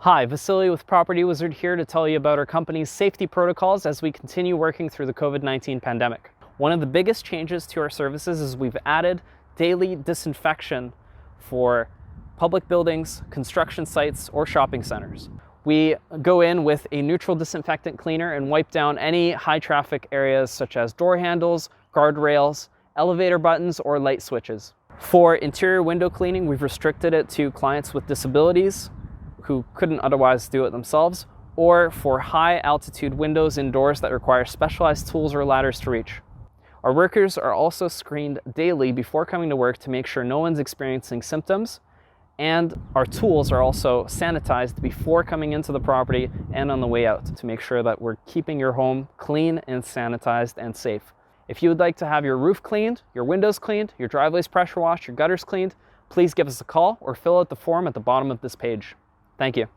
Hi, Vasily with Property Wizard here to tell you about our company's safety protocols as we continue working through the COVID-19 pandemic. One of the biggest changes to our services is we've added daily disinfection for public buildings, construction sites, or shopping centers. We go in with a neutral disinfectant cleaner and wipe down any high traffic areas such as door handles, guardrails, elevator buttons, or light switches. For interior window cleaning, we've restricted it to clients with disabilities who couldn't otherwise do it themselves, or for high altitude windows indoors that require specialized tools or ladders to reach. Our workers are also screened daily before coming to work to make sure no one's experiencing symptoms, and our tools are also sanitized before coming into the property and on the way out to make sure that we're keeping your home clean and sanitized and safe. If you would like to have your roof cleaned, your windows cleaned, your driveways pressure washed, your gutters cleaned, please give us a call or fill out the form at the bottom of this page. Thank you.